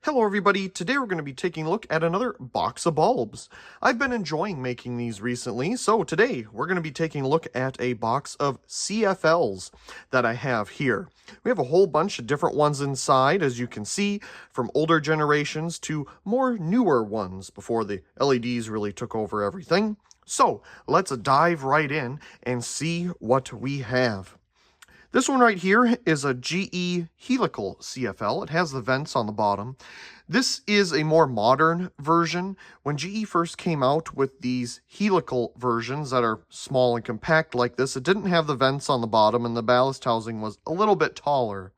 Hello everybody, today we're going to be taking a look at another box of bulbs. I've been enjoying making these recently, so today we're going to be taking a look at a box of CFLs that I have here. We have a whole bunch of different ones inside, as you can see, from older generations to more newer ones before the LEDs really took over everything. So let's dive right in and see what we have. This one right here is a GE helical CFL. It has the vents on the bottom. This is a more modern version. When GE first came out with these helical versions that are small and compact like this, it didn't have the vents on the bottom and the ballast housing was a little bit taller.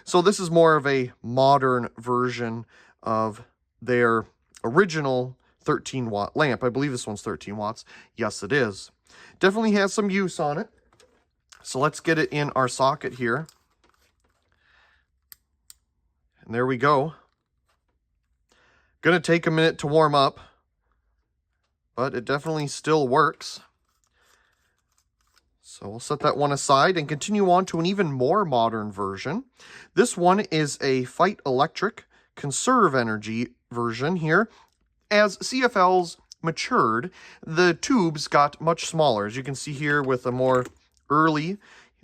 So this is more of a modern version of their original 13-watt lamp. I believe this one's 13 watts. Yes, it is. Definitely has some use on it. So let's get it in our socket here. And there we go. Gonna take a minute to warm up, but it definitely still works. So we'll set that one aside and continue on to an even more modern version. This one is a Fight Electric Conserve Energy version here. As CFLs matured, the tubes got much smaller, as you can see here with a more early,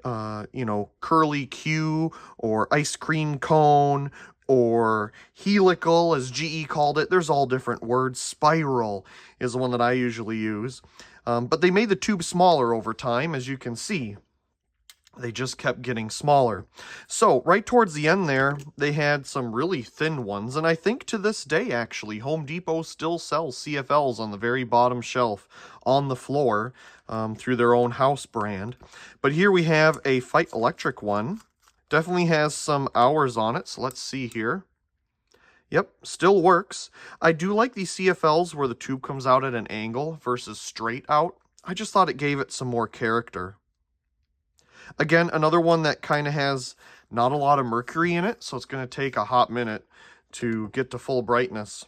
curly Q or ice cream cone or helical, as GE called it. There's all different words. Spiral is the one that I usually use. But they made the tube smaller over time, as you can see. They just kept getting smaller. So right towards the end there, they had some really thin ones. And I think to this day, actually, Home Depot still sells CFLs on the very bottom shelf on the floor through their own house brand. But here we have a Fight Electric one. Definitely has some hours on it. So let's see here. Yep, still works. I do like these CFLs where the tube comes out at an angle versus straight out. I just thought it gave it some more character. Again, another one that kind of has not a lot of mercury in it, so it's going to take a hot minute to get to full brightness.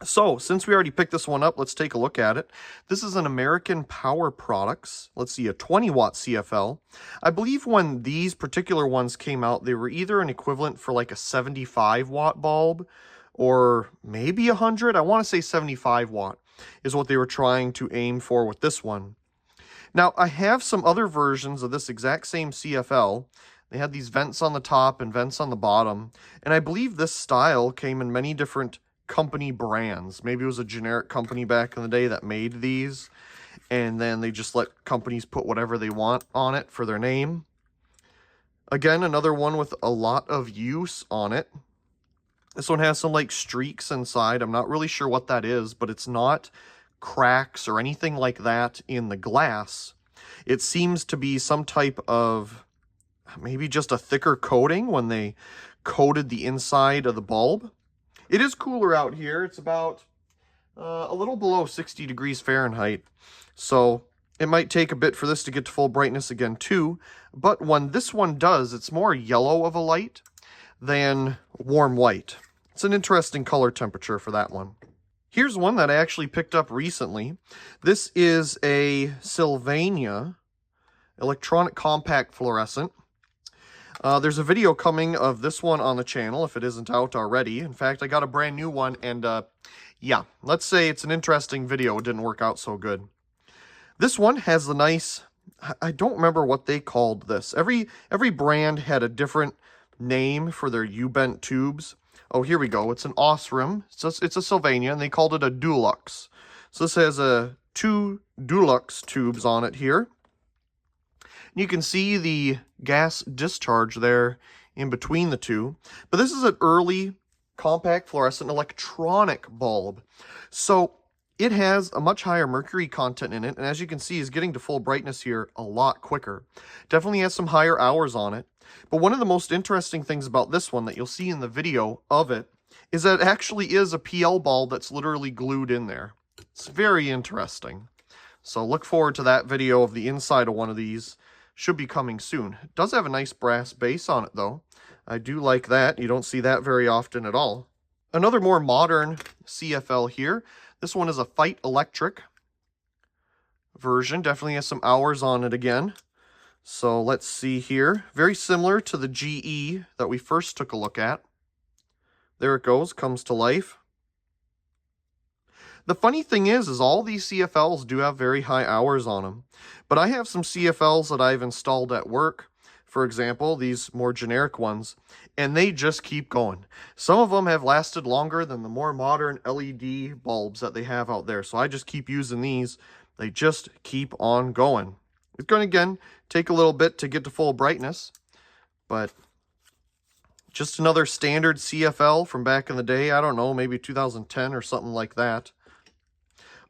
So, since we already picked this one up, let's take a look at it. This is an American Power Products, let's see, a 20-watt CFL. I believe when these particular ones came out, they were either an equivalent for like a 75-watt bulb or maybe 100. I want to say 75-watt is what they were trying to aim for with this one. Now, I have some other versions of this exact same CFL. They had these vents on the top and vents on the bottom. And I believe this style came in many different company brands. Maybe it was a generic company back in the day that made these. And then they just let companies put whatever they want on it for their name. Again, another one with a lot of use on it. This one has some like streaks inside. I'm not really sure what that is, but it's not cracks or anything like that in the glass. It seems to be some type of maybe just a thicker coating when they coated the inside of the bulb. It is cooler out here. It's about a little below 60 degrees Fahrenheit. So it might take a bit for this to get to full brightness again too. But when this one does, it's more yellow of a light than warm white. It's an interesting color temperature for that one. Here's one that I actually picked up recently. This is a Sylvania electronic compact fluorescent. There's a video coming of this one on the channel if it isn't out already. In fact, I got a brand new one and yeah, let's say it's an interesting video. It didn't work out so good. This one has the nice, I don't remember what they called this. Every brand had a different name for their U-bent tubes. Oh, here we go. It's an Osram. It's a Sylvania, and they called it a Dulux. So this has two Dulux tubes on it here. And you can see the gas discharge there in between the two. But this is an early compact fluorescent electronic bulb. So it has a much higher mercury content in it, and as you can see, is getting to full brightness here a lot quicker. Definitely has some higher hours on it. But one of the most interesting things about this one that you'll see in the video of it is that it actually is a PL bulb that's literally glued in there. It's very interesting. So look forward to that video of the inside of one of these. Should be coming soon. It does have a nice brass base on it though. I do like that. You don't see that very often at all. Another more modern CFL here. This one is a Fight Electric version. Definitely has some hours on it again. So let's see here. Very similar to the GE that we first took a look at. There it goes, comes to life. The funny thing is all these CFLs do have very high hours on them. But I have some CFLs that I've installed at work, for example, these more generic ones, and they just keep going. Some of them have lasted longer than the more modern LED bulbs that they have out there. So I just keep using these. They just keep on going. It's going to, again, take a little bit to get to full brightness, but just another standard CFL from back in the day. I don't know, maybe 2010 or something like that.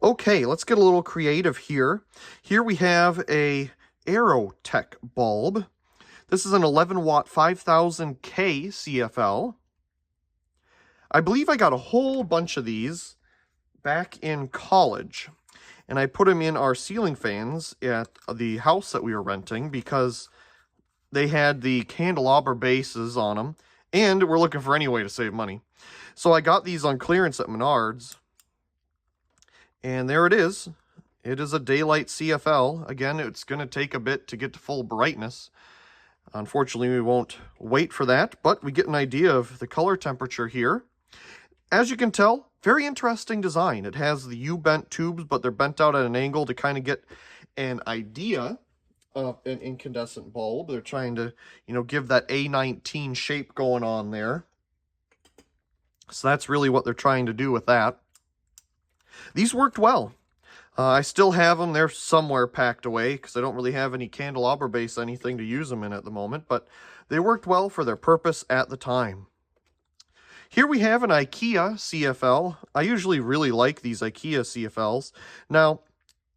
Okay, let's get a little creative here. Here we have a Aerotech bulb. This is an 11 watt 5000K CFL. I believe I got a whole bunch of these back in college, and I put them in our ceiling fans at the house that we were renting because they had the candelabra bases on them, and we're looking for any way to save money. So I got these on clearance at Menards, and there it is. It is a daylight CFL. Again, it's going to take a bit to get to full brightness. Unfortunately, we won't wait for that, but we get an idea of the color temperature here. As you can tell, very interesting design. It has the U-bent tubes, but they're bent out at an angle to kind of get an idea of an incandescent bulb. They're trying to, give that A19 shape going on there. So that's really what they're trying to do with that. These worked well. I still have them. They're somewhere packed away because I don't really have any candelabra base anything to use them in at the moment, but they worked well for their purpose at the time. Here we have an IKEA CFL. I usually really like these IKEA CFLs. Now,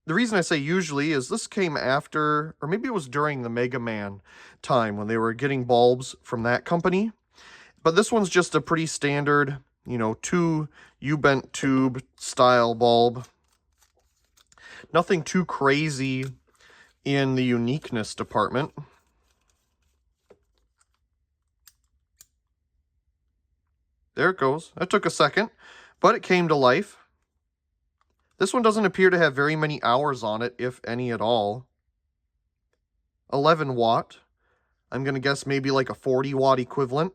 the reason I say usually is this came after, or maybe it was during the Mega Man time when they were getting bulbs from that company. But this one's just a pretty standard, 2 U-bent tube style bulb. Nothing too crazy in the uniqueness department. There it goes. That took a second, but it came to life. This one doesn't appear to have very many hours on it, if any at all. 11 watt. I'm going to guess maybe like a 40 watt equivalent.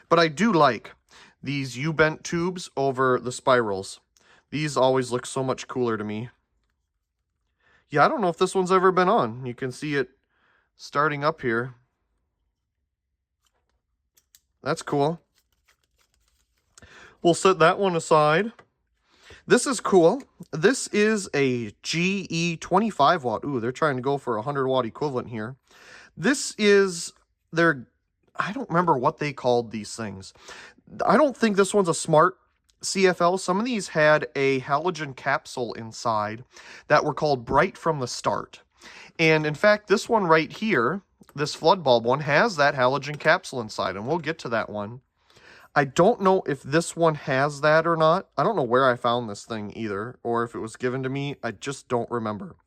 But I do like these U-bent tubes over the spirals. These always look so much cooler to me. Yeah, I don't know if this one's ever been on. You can see it starting up here. That's cool. We'll set that one aside. This is cool. This is a GE 25 watt. Ooh, they're trying to go for a 100 watt equivalent here. This is their, I don't remember what they called these things. I don't think this one's a smart CFL. Some of these had a halogen capsule inside that were called bright from the start. And in fact, this one right here, this flood bulb one, has that halogen capsule inside, and we'll get to that one. I don't know if this one has that or not. I don't know where I found this thing either, or if it was given to me. I just don't remember.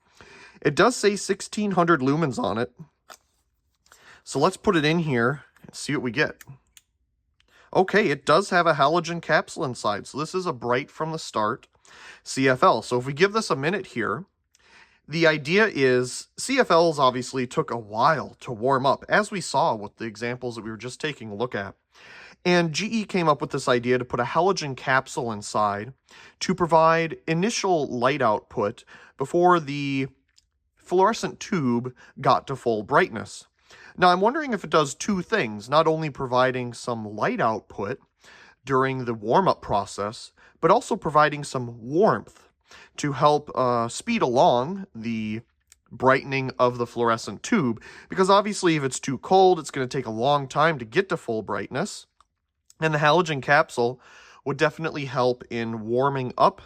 It does say 1600 lumens on it. So let's put it in here and see what we get. Okay, it does have a halogen capsule inside. So this is a bright from the start CFL. So if we give this a minute here, the idea is CFLs obviously took a while to warm up, as we saw with the examples that we were just taking a look at. And GE came up with this idea to put a halogen capsule inside to provide initial light output before the fluorescent tube got to full brightness. Now, I'm wondering if it does two things, not only providing some light output during the warm-up process, but also providing some warmth to help speed along the brightening of the fluorescent tube, because obviously if it's too cold, it's going to take a long time to get to full brightness, and the halogen capsule would definitely help in warming up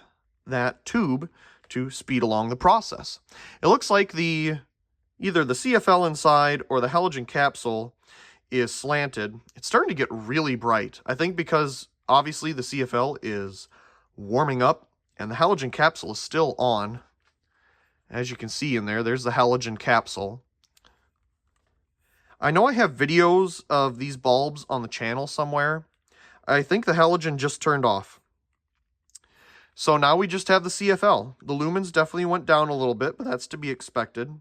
that tube to speed along the process. It looks like either the CFL inside or the halogen capsule is slanted. It's starting to get really bright. I think because obviously the CFL is warming up and the halogen capsule is still on. As you can see in there, there's the halogen capsule. I know I have videos of these bulbs on the channel somewhere. I think the halogen just turned off. So now we just have the CFL. The lumens definitely went down a little bit, but that's to be expected.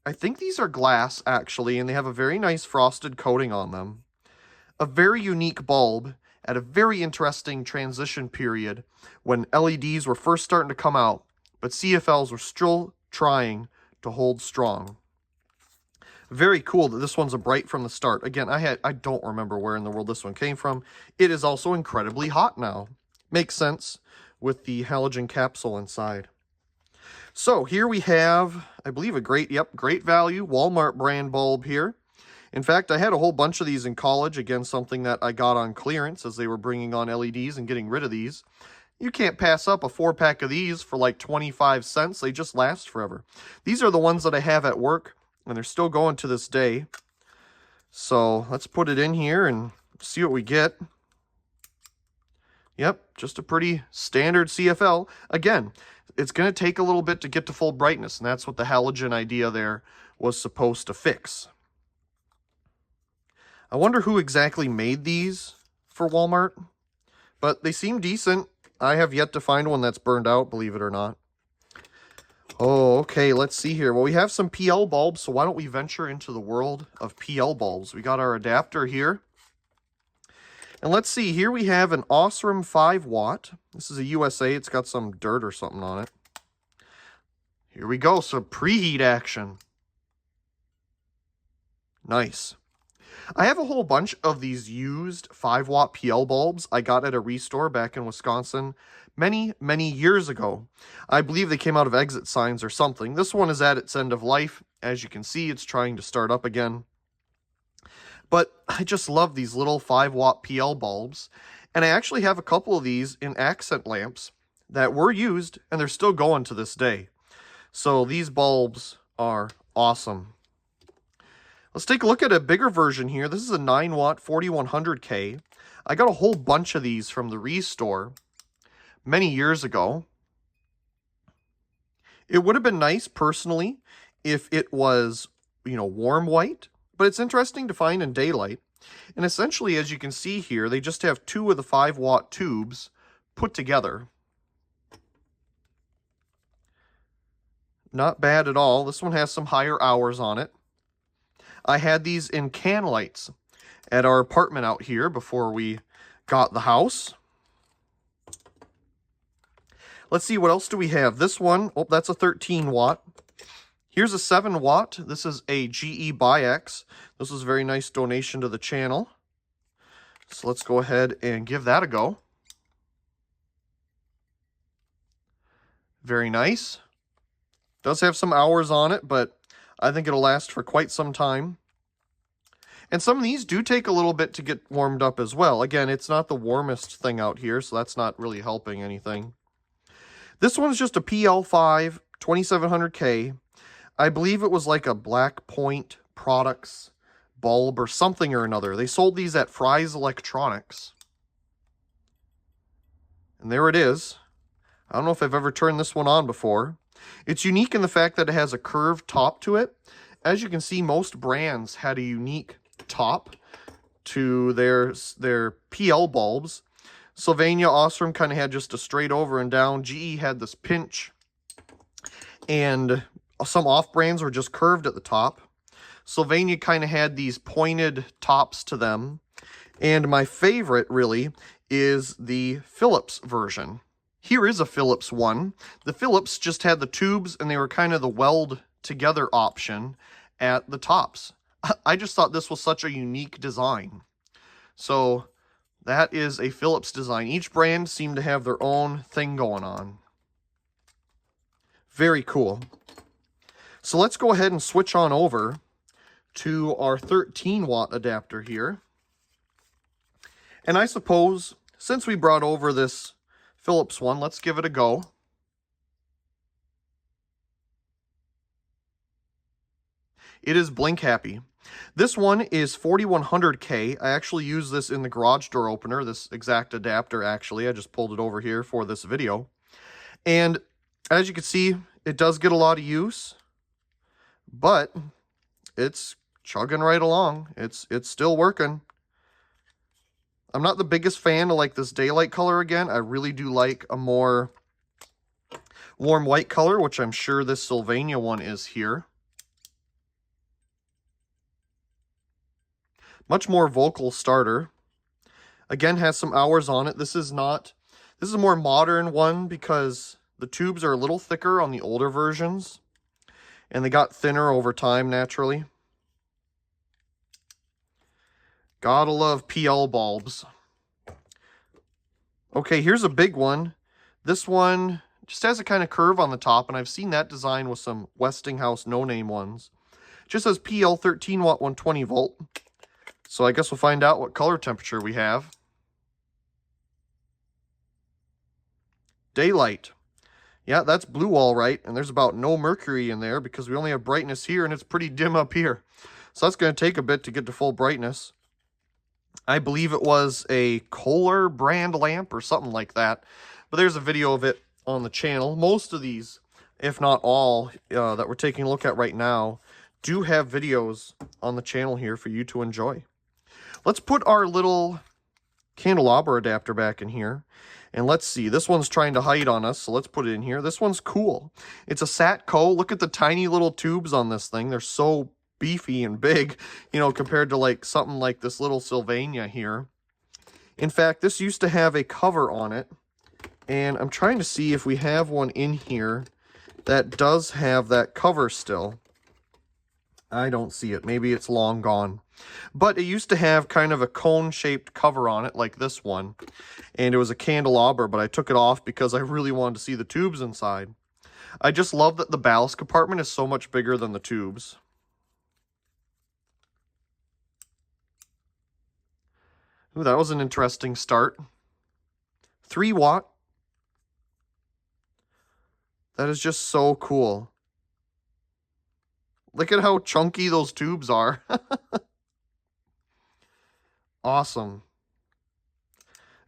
I think these are glass, actually, and they have a very nice frosted coating on them. a very unique bulb at a very interesting transition period when LEDs were first starting to come out, but CFLs were still trying to hold strong. Very cool that this one's a bright from the start. Again, I don't remember where in the world this one came from. It is also incredibly hot now. Makes sense with the halogen capsule inside. So here we have, I believe, a great value Walmart brand bulb here. In fact, I had a whole bunch of these in college. Again, something that I got on clearance as they were bringing on LEDs and getting rid of these. You can't pass up a 4-pack of these for like 25 cents. They just last forever. These are the ones that I have at work, and they're still going to this day. So let's put it in here and see what we get. Yep, just a pretty standard CFL. Again, it's going to take a little bit to get to full brightness, and that's what the halogen idea there was supposed to fix. I wonder who exactly made these for Walmart, but they seem decent. I have yet to find one that's burned out, believe it or not. Oh, okay, let's see here. Well, we have some PL bulbs, so why don't we venture into the world of PL bulbs? We got our adapter here. And let's see, here we have an Osram 5 watt. This is a USA, it's got some dirt or something on it. Here we go, so preheat action. Nice. I have a whole bunch of these used 5 watt PL bulbs I got at a restore back in Wisconsin many, many years ago. I believe they came out of exit signs or something. This one is at its end of life. As you can see, it's trying to start up again. But I just love these little 5 watt PL bulbs. And I actually have a couple of these in accent lamps that were used and they're still going to this day. So these bulbs are awesome. Let's take a look at a bigger version here. This is a 9 watt 4100K. I got a whole bunch of these from the restore many years ago. It would have been nice personally if it was, warm white, but it's interesting to find in daylight. And essentially, as you can see here, they just have 2 of the 5 watt tubes put together. Not bad at all. This one has some higher hours on it. I had these in can lights at our apartment out here before we got the house. Let's see, what else do we have? This one, oh, that's a 13 watt. Here's a 7 watt. This is a GE Bi-X. This was a very nice donation to the channel. So let's go ahead and give that a go. Very nice. Does have some hours on it, but I think it'll last for quite some time. And some of these do take a little bit to get warmed up as well. Again, it's not the warmest thing out here, so that's not really helping anything. This one's just a PL5 2700K. I believe it was like a Black Point Products bulb or something or another. They sold these at Fry's Electronics. And there it is. I don't know if I've ever turned this one on before. It's unique in the fact that it has a curved top to it. As you can see, most brands had a unique top to their PL bulbs. Sylvania Osram kind of had just a straight over and down. GE had this pinch. And some off-brands were just curved at the top. Sylvania kind of had these pointed tops to them. And my favorite, really, is the Philips version. Here is a Philips one. The Philips just had the tubes, and they were kind of the weld-together option at the tops. I just thought this was such a unique design. So that is a Philips design. Each brand seemed to have their own thing going on. Very cool. So let's go ahead and switch on over to our 13 watt adapter here. And I suppose, since we brought over this Philips one, let's give it a go. It is blink happy. This one is 4100K. I actually use this in the garage door opener, this exact adapter actually. I just pulled it over here for this video. And as you can see, it does get a lot of use, but it's chugging right along. It's still working. I'm not the biggest fan of like this daylight color again. I really do like a more warm white color, which I'm sure this Sylvania one is here. Much more vocal starter. Again, has some hours on it. This is a more modern one because the tubes are a little thicker on the older versions, and they got thinner over time naturally. Gotta love PL bulbs. Okay, here's a big one. This one just has a kind of curve on the top, and I've seen that design with some Westinghouse no-name ones. Just says PL 13 watt 120 volt. So I guess we'll find out what color temperature we have. Daylight. Yeah, that's blue all right, and there's about no mercury in there because we only have brightness here and it's pretty dim up here. So that's going to take a bit to get to full brightness. I believe it was a Kohler brand lamp or something like that, but there's a video of it on the channel. Most of these, if not all, that we're taking a look at right now, do have videos on the channel here for you to enjoy. Let's put our little candelabra adapter back in here. And let's see, this one's trying to hide on us, so let's put it in here. This one's cool. It's a Satco. Look at the tiny little tubes on this thing. They're so beefy and big, you know, compared to like something like this little Sylvania here. In fact, this used to have a cover on it, and I'm trying to see if we have one in here that does have that cover still. I don't see it. Maybe it's long gone. But it used to have kind of a cone-shaped cover on it, like this one. And it was a candelabra, but I took it off because I really wanted to see the tubes inside. I just love that the ballast compartment is so much bigger than the tubes. Ooh, that was an interesting start. 3 watt. That is just so cool. Look at how chunky those tubes are. Awesome.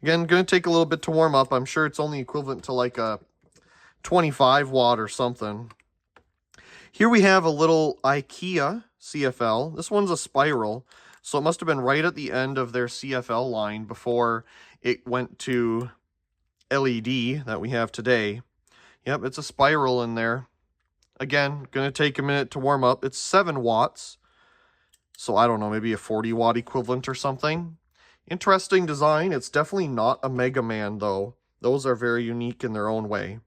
Again, going to take a little bit to warm up. I'm sure it's only equivalent to like a 25 watt or something. Here we have a little IKEA CFL. This one's a spiral, so it must have been right at the end of their CFL line before it went to LED that we have today. Yep, it's a spiral in there. Again, going to take a minute to warm up. It's 7 watts. So I don't know, maybe a 40 watt equivalent or something. Interesting design. It's definitely not a Mega Man though. Those are very unique in their own way.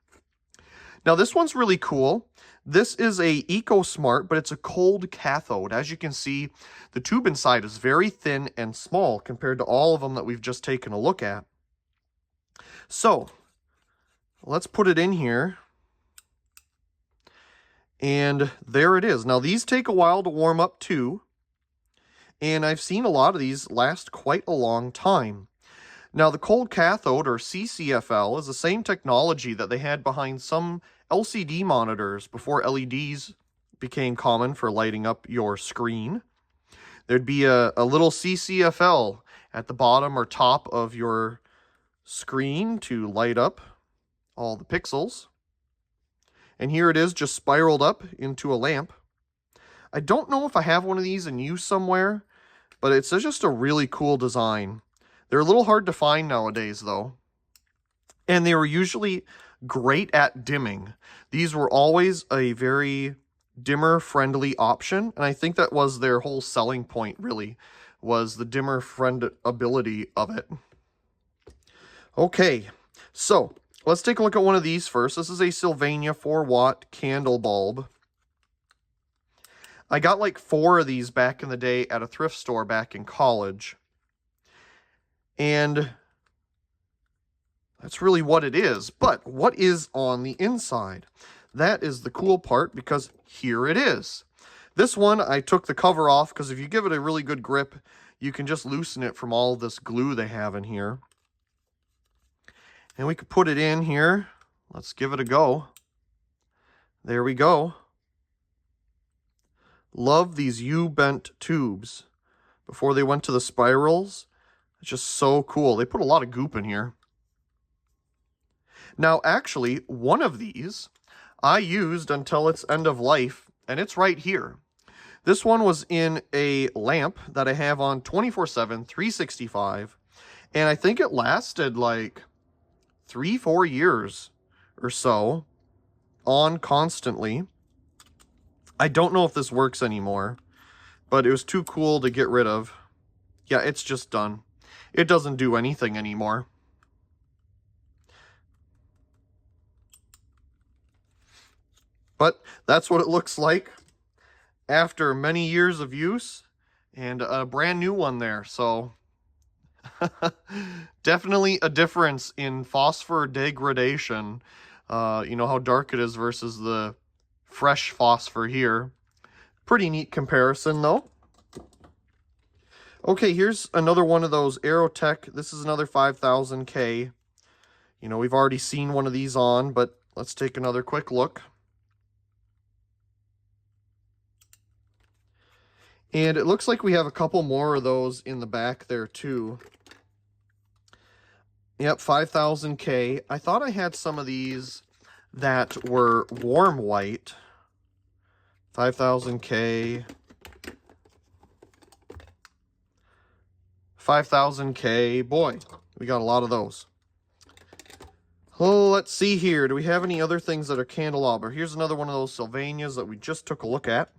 Now this one's really cool. This is a EcoSmart, but it's a cold cathode. As you can see, the tube inside is very thin and small compared to all of them that we've just taken a look at. So let's put it in here. And there it is. Now these take a while to warm up too. And I've seen a lot of these last quite a long time. Now, the cold cathode, or CCFL, is the same technology that they had behind some LCD monitors before LEDs became common for lighting up your screen. There'd be a little CCFL at the bottom or top of your screen to light up all the pixels. And here it is, just spiraled up into a lamp. I don't know if I have one of these in use somewhere, but it's just a really cool design. They're a little hard to find nowadays, though. And they were usually great at dimming. These were always a very dimmer-friendly option, and I think that was their whole selling point, really, was the dimmer-friend ability of it. Okay, so let's take a look at one of these first. This is a Sylvania 4-watt candle bulb. I got like 4 of these back in the day at a thrift store back in college. And that's really what it is. But what is on the inside? That is the cool part, because here it is. This one, I took the cover off because if you give it a really good grip, you can just loosen it from all this glue they have in here. And we could put it in here. Let's give it a go. There we go. Love these U-bent tubes. Before they went to the spirals, it's just so cool. They put a lot of goop in here. Now, actually, one of these I used until its end of life, and it's right here. This one was in a lamp that I have on 24/7, 365, and I think it lasted like 3-4 years or so, on constantly. I don't know if this works anymore, but it was too cool to get rid of. Yeah, it's just done. It doesn't do anything anymore. But that's what it looks like after many years of use, and a brand new one there. So definitely a difference in phosphor degradation. You know how dark it is versus the fresh phosphor here. Pretty neat comparison though. Okay, here's another one of those Aerotech. This is another 5000K. You know, we've already seen one of these on, but let's take another quick look. And it looks like we have a couple more of those in the back there too. Yep, 5000K. I thought I had some of these that were warm white. 5000K. 5000K. Boy, we got a lot of those. Oh, let's see here. Do we have any other things that are candelabra? Here's another one of those Sylvanias that we just took a look at.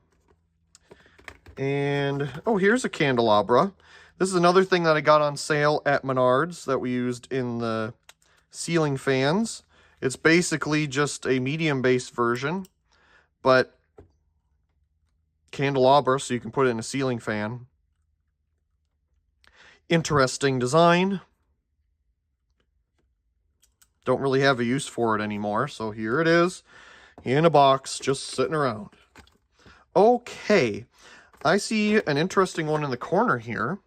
And, oh, here's a candelabra. This is another thing that I got on sale at Menards that we used in the ceiling fans. It's basically just a medium-based version, but candelabra, so you can put it in a ceiling fan. Interesting design. Don't really have a use for it anymore, so here it is in a box, just sitting around. Okay, I see an interesting one in the corner here.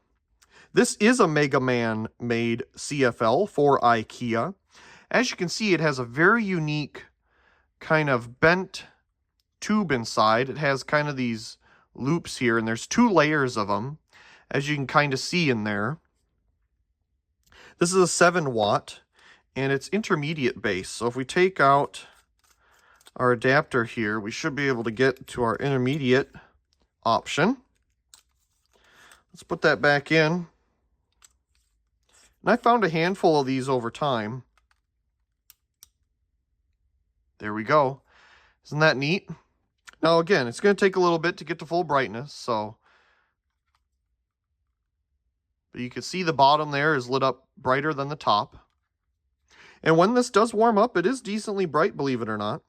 This is a Mega Man made CFL for IKEA. As you can see, it has a very unique kind of bent tube inside. It has kind of these loops here, and there's 2 layers of them, as you can kind of see in there. This is a 7 watt, and it's intermediate base. So if we take out our adapter here, we should be able to get to our intermediate option. Let's put that back in. And I found a handful of these over time. There we go. Isn't that neat? Now again, it's going to take a little bit to get to full brightness, so. But you can see the bottom there is lit up brighter than the top. And when this does warm up, it is decently bright, believe it or not.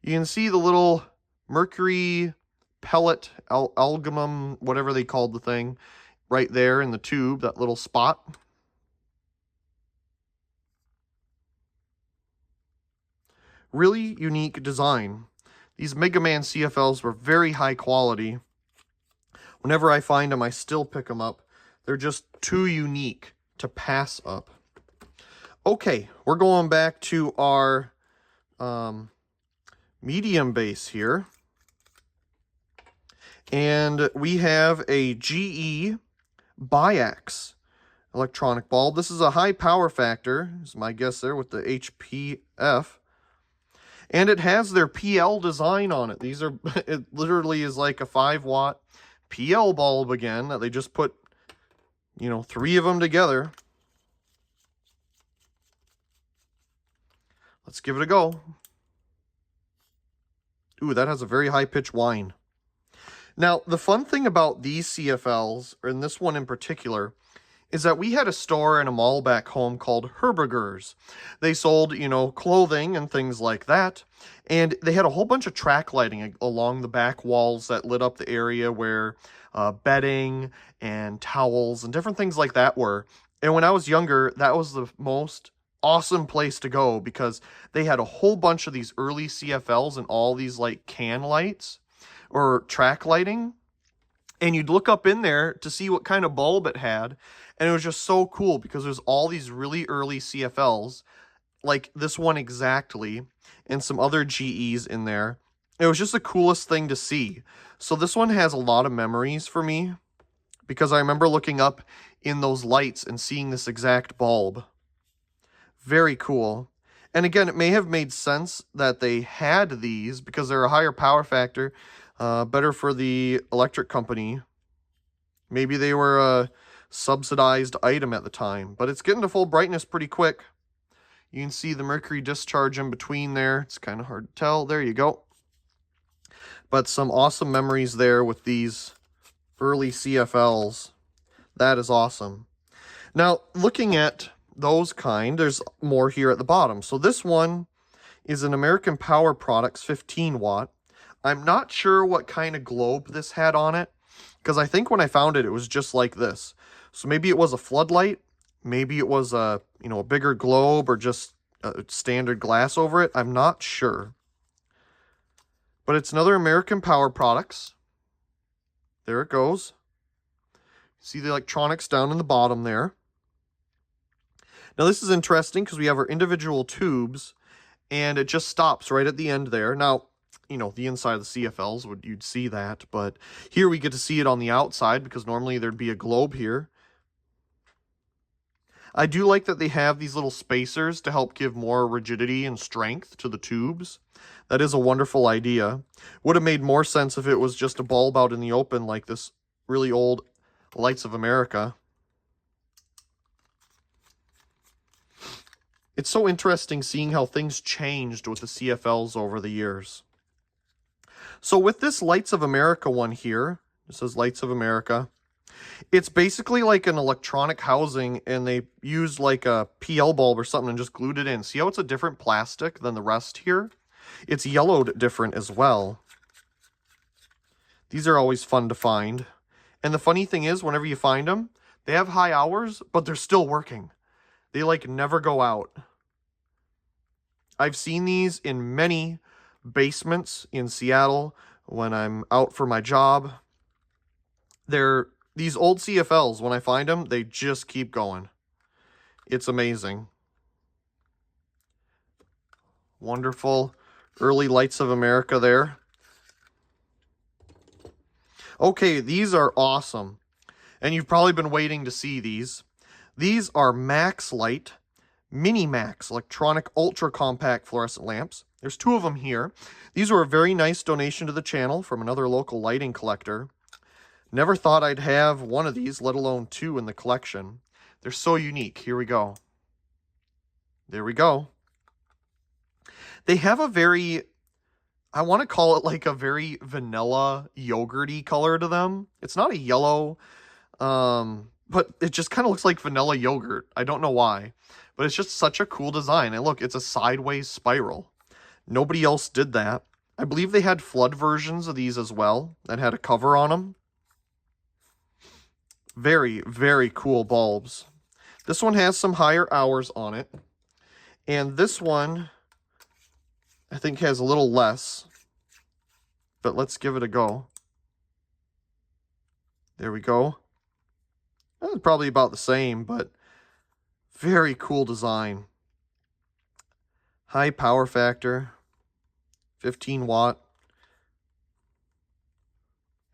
You can see the little mercury pellet, algumum, whatever they called the thing, right there in the tube, that little spot. Really unique design. These Mega Man CFLs were very high quality. Whenever I find them, I still pick them up. They're just too unique to pass up. Okay, we're going back to our medium base here. And we have a GE Biax electronic bulb. This is a high power factor, is my guess there, with the HPF. And it has their PL design on it. These are, it literally is like a 5 watt PL bulb again, that they just put, you know, 3 of them together. Let's give it a go. Ooh, that has a very high-pitched whine. Now, the fun thing about these CFLs, or in this one in particular, is that we had a store in a mall back home called Herberger's. They sold, you know, clothing and things like that. And they had a whole bunch of track lighting along the back walls that lit up the area where bedding and towels and different things like that were. And when I was younger, that was the most awesome place to go, because they had a whole bunch of these early CFLs and all these like can lights or track lighting. And you'd look up in there to see what kind of bulb it had. And it was just so cool, because there's all these really early CFLs, like this one exactly, and some other GEs in there. It was just the coolest thing to see. So this one has a lot of memories for me, because I remember looking up in those lights and seeing this exact bulb. Very cool. And again, it may have made sense that they had these, because they're a higher power factor, better for the electric company. Maybe they were a subsidized item at the time, but it's getting to full brightness pretty quick. You can see the mercury discharge in between there. It's kind of hard to tell. There you go. But some awesome memories there with these early CFLs. That is awesome. Now, looking at those kind, there's more here at the bottom. So this one is an American Power Products 15 watt. I'm not sure what kind of globe this had on it, because I think when I found it, it was just like this. So maybe it was a floodlight, maybe it was a, a bigger globe or just a standard glass over it. I'm not sure. But it's another American Power Products. There it goes. See the electronics down in the bottom there. Now this is interesting because we have our individual tubes and it just stops right at the end there. Now, the inside of the CFLs, you'd see that, but here we get to see it on the outside because normally there'd be a globe here. I do like that they have these little spacers to help give more rigidity and strength to the tubes. That is a wonderful idea. Would have made more sense if it was just a bulb out in the open like this really old Lights of America. It's so interesting seeing how things changed with the CFLs over the years. So with this Lights of America one here, it says Lights of America, it's basically like an electronic housing, and they used like a PL bulb or something and just glued it in. See how it's a different plastic than the rest here? It's yellowed different as well. These are always fun to find. And the funny thing is, whenever you find them, they have high hours, but they're still working. They like never go out. I've seen these in many basements in Seattle when I'm out for my job. They're these old CFLs, when I find them, they just keep going. It's amazing. Wonderful early Lights of America there. Okay, these are awesome. And you've probably been waiting to see these. These are Max Light Mini Max electronic ultra compact fluorescent lamps. There's 2 of them here. These were a very nice donation to the channel from another local lighting collector. Never thought I'd have one of these, let alone 2 in the collection. They're so unique. Here we go. There we go. They have a very, I want to call it like a very vanilla yogurty color to them. It's not a yellow, but it just kind of looks like vanilla yogurt. I don't know why, but it's just such a cool design. And look, it's a sideways spiral. Nobody else did that. I believe they had flood versions of these as well that had a cover on them. Very, very cool bulbs. This one has some higher hours on it. And this one, I think, has a little less. But let's give it a go. There we go. That's probably about the same, but very cool design. High power factor. 15 watt.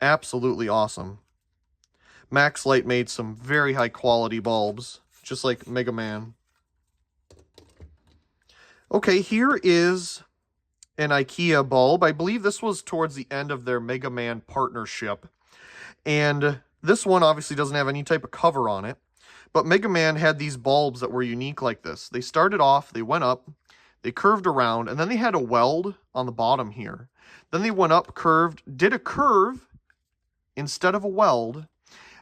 Absolutely awesome. Max Light made some very high quality bulbs, just like Mega Man. Okay, here is an IKEA bulb. I believe this was towards the end of their Mega Man partnership. And this one obviously doesn't have any type of cover on it. But Mega Man had these bulbs that were unique like this. They started off, they went up, they curved around, and then they had a weld on the bottom here. Then they went up, curved, did a curve instead of a weld,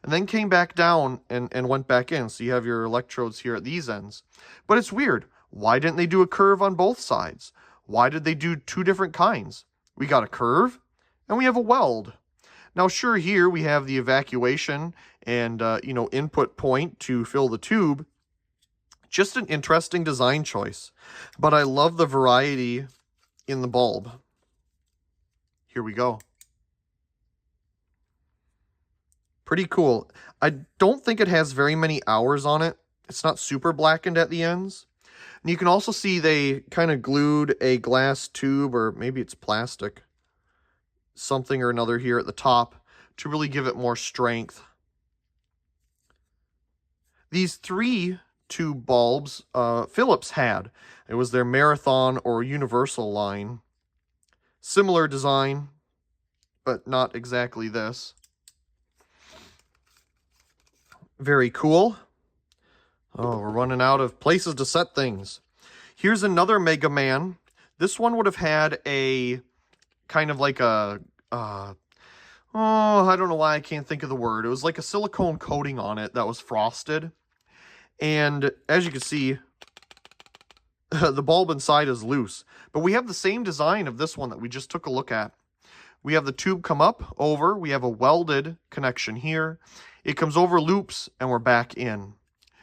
and then came back down and went back in. So you have your electrodes here at these ends. But it's weird. Why didn't they do a curve on both sides? Why did they do 2 different kinds? We got a curve, and we have a weld. Now, sure, here we have the evacuation and, input point to fill the tube. Just an interesting design choice. But I love the variety in the bulb. Here we go. Pretty cool. I don't think it has very many hours on it. It's not super blackened at the ends. And you can also see they kind of glued a glass tube, or maybe it's plastic, something or another here at the top to really give it more strength. These 3 tube bulbs Philips had. It was their Marathon or Universal line. Similar design, but not exactly this. Very cool. Oh, we're running out of places to set things. Here's another Mega Man. This one would have had a kind of like a, Oh, I don't know why I can't think of the word. It was like a silicone coating on it that was frosted. And as you can see, the bulb inside is loose. But we have the same design of this one that we just took a look at. We have the tube come up, over, we have a welded connection here. It comes over, loops, and we're back in.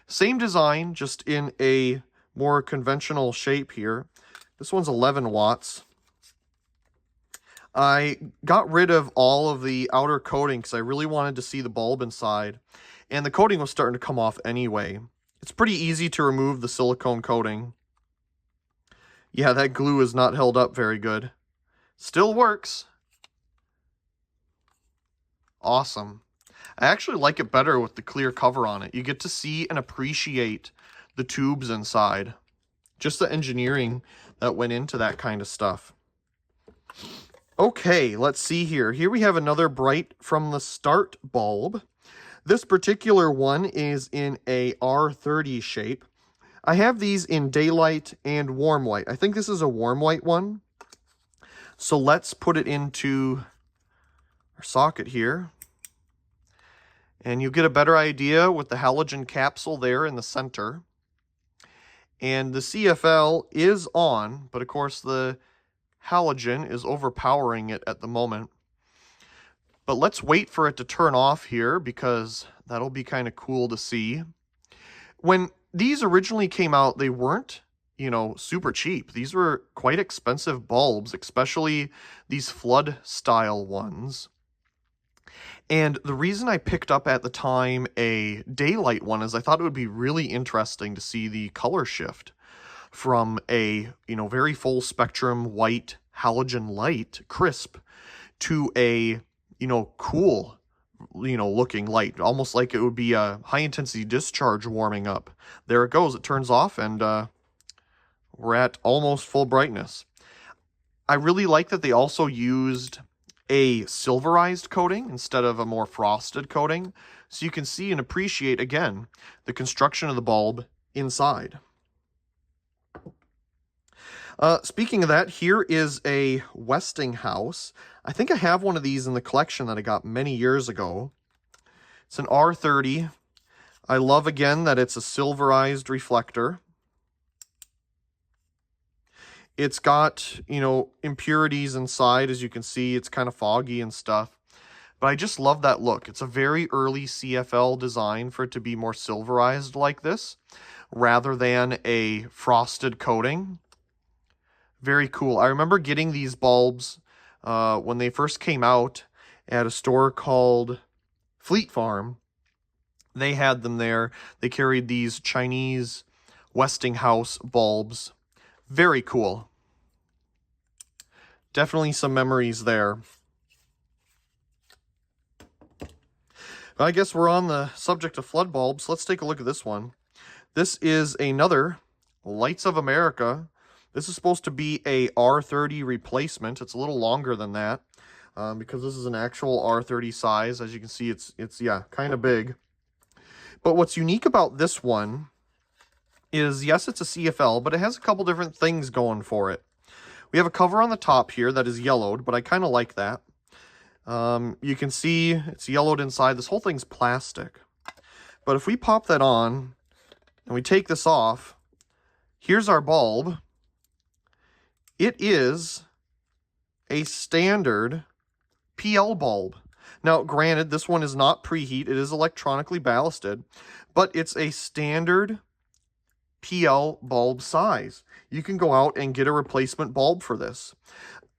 Same design, just in a more conventional shape here. This one's 11 watts. I got rid of all of the outer coating because I really wanted to see the bulb inside. And the coating was starting to come off anyway. It's pretty easy to remove the silicone coating. Yeah, that glue is not held up very good. Still works. Awesome. I actually like it better with the clear cover on it. You get to see and appreciate the tubes inside. Just the engineering that went into that kind of stuff. Okay, let's see here. Here we have another bright from the start bulb. This particular one is in a R30 shape. I have these in daylight and warm white. I think this is a warm white one. So let's put it into our socket here. And you get a better idea with the halogen capsule there in the center. And the CFL is on, but of course the halogen is overpowering it at the moment. But let's wait for it to turn off here because that'll be kind of cool to see. When these originally came out, they weren't, you know, super cheap. These were quite expensive bulbs, especially these flood style ones. And the reason I picked up at the time a daylight one is I thought it would be really interesting to see the color shift from a, you know, very full spectrum white halogen light, crisp, to a, you know, cool, you know, looking light, almost like it would be a high intensity discharge warming up. There it goes, it turns off, and we're at almost full brightness. I really like that they also used a silverized coating instead of a more frosted coating, so you can see and appreciate again the construction of the bulb inside. Speaking of that, here is a Westinghouse. I think I have one of these in the collection that I got many years ago. It's an R30. I love again that it's a silverized reflector. It's got, you know, impurities inside. As you can see, it's kind of foggy and stuff. But I just love that look. It's a very early CFL design for it to be more silverized like this, rather than a frosted coating. Very cool. I remember getting these bulbs when they first came out at a store called Fleet Farm. They had them there. They carried these Chinese Westinghouse bulbs. Very cool. Definitely some memories there. I guess we're on the subject of flood bulbs. Let's take a look at this one. This is another Lights of America. This is supposed to be a R30 replacement. It's a little longer than that because this is an actual R30 size. As you can see, it's yeah, kind of big. But what's unique about this one is, yes, it's a CFL, but it has a couple different things going for it. We have a cover on the top here that is yellowed, but I kind of like that. You can see it's yellowed inside. This whole thing's plastic. But if we pop that on and we take this off, here's our bulb. It is a standard PL bulb. Now, granted, this one is not preheat. It is electronically ballasted, but it's a standard PL bulb size. You can go out and get a replacement bulb for this.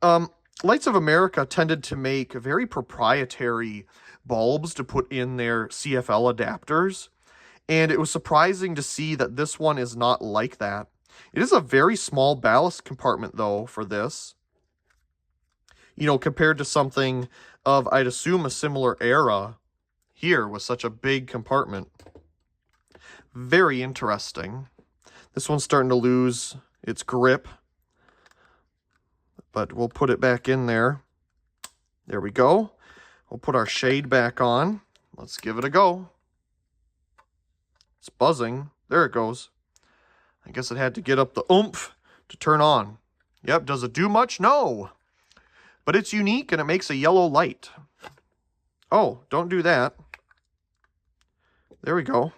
Lights of America tended to make very proprietary bulbs to put in their CFL adapters, and it was surprising to see that this one is not like that. It is a very small ballast compartment, though, for this. You know, compared to something of, I'd assume, a similar era here with such a big compartment. Very interesting. This one's starting to lose its grip, but we'll put it back in there. There we go. We'll put our shade back on. Let's give it a go. It's buzzing. There it goes. I guess it had to get up the oomph to turn on. Yep, does it do much? No. But it's unique and it makes a yellow light. Oh, don't do that. There we go.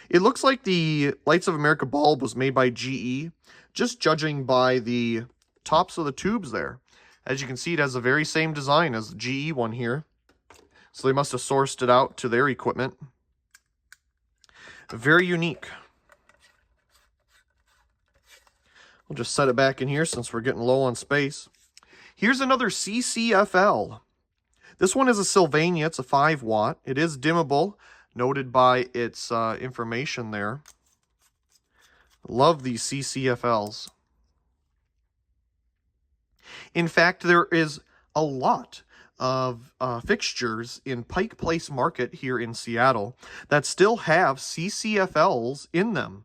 It looks like the Lights of America bulb was made by GE, just judging by the tops of the tubes there. As you can see, it has the very same design as the GE one here. So they must have sourced it out to their equipment. Very unique. We'll just set it back in here since we're getting low on space. Here's another CCFL. This one is a Sylvania. It's a 5 watt. It is dimmable, noted by its information there. Love these CCFLs. In fact, there is a lot of fixtures in Pike Place Market here in Seattle that still have CCFLs in them.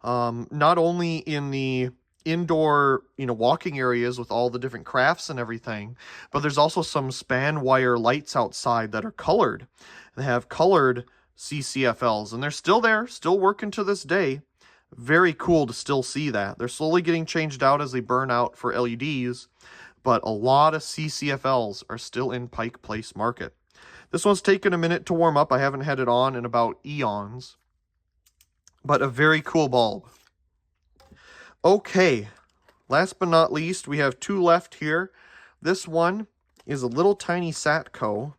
Not only in the indoor, walking areas with all the different crafts and everything, but there's also some span wire lights outside that are colored. They have colored CCFLs, and they're still there, still working to this day. Very cool to still see that. They're slowly getting changed out as they burn out for LEDs, but a lot of CCFLs are still in Pike Place Market. This one's taken a minute to warm up. I haven't had it on in about eons, but a very cool bulb. Okay, last but not least, we have 2 left here. This one is a little tiny Satco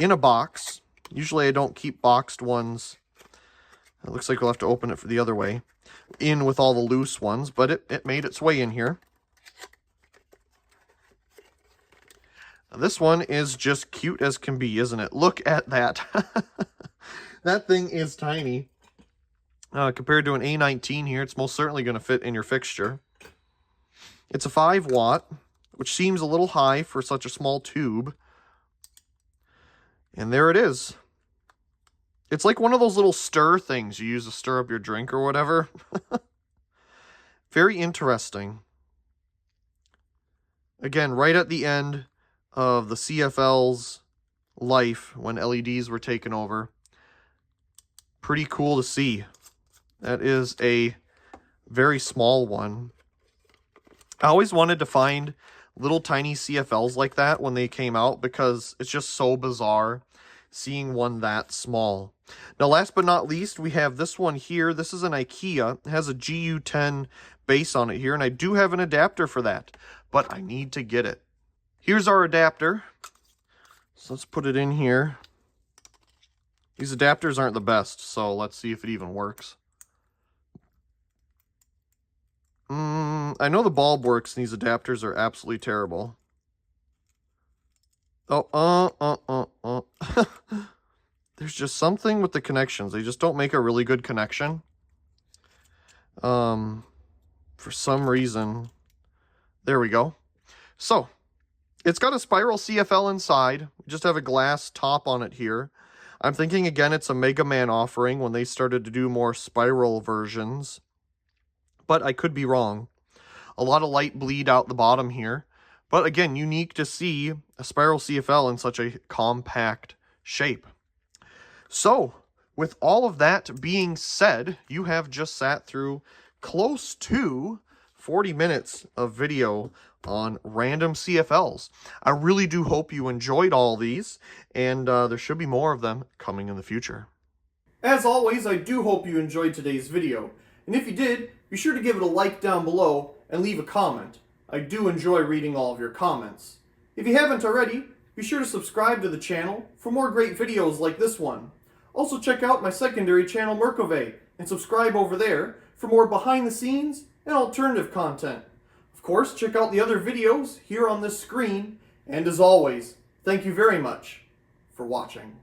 in a box. Usually I don't keep boxed ones. It looks like we'll have to open it for the other way. In with all the loose ones, but it made its way in here. Now, this one is just cute as can be, isn't it? Look at that. That thing is tiny. Compared to an A19 here, it's most certainly going to fit in your fixture. It's a 5 watt, which seems a little high for such a small tube. And there it is. It's like one of those little stir things you use to stir up your drink or whatever. Very interesting. Again, right at the end of the CFL's life when LEDs were taken over. Pretty cool to see. That is a very small one. I always wanted to find little tiny CFLs like that when they came out because it's just so bizarre seeing one that small. Now, last but not least, we have this one here. This is an IKEA. It has a GU10 base on it here, and I do have an adapter for that, but I need to get it. Here's our adapter. So let's put it in here. These adapters aren't the best, so let's see if it even works. I know the bulb works, and these adapters are absolutely terrible. Oh, There's just something with the connections. They just don't make a really good connection. For some reason. There we go. So, it's got a spiral CFL inside. We just have a glass top on it here. I'm thinking, again, it's a Mega Man offering when they started to do more spiral versions. But I could be wrong. A lot of light bleed out the bottom here. But again, unique to see a spiral CFL in such a compact shape. So, with all of that being said, you have just sat through close to 40 minutes of video on random CFLs. I really do hope you enjoyed all these, and there should be more of them coming in the future. As always, I do hope you enjoyed today's video. And if you did, be sure to give it a like down below and leave a comment. I do enjoy reading all of your comments. If you haven't already, be sure to subscribe to the channel for more great videos like this one. Also check out my secondary channel Merkove and subscribe over there for more behind the scenes and alternative content. Of course, check out the other videos here on this screen, and as always, thank you very much for watching.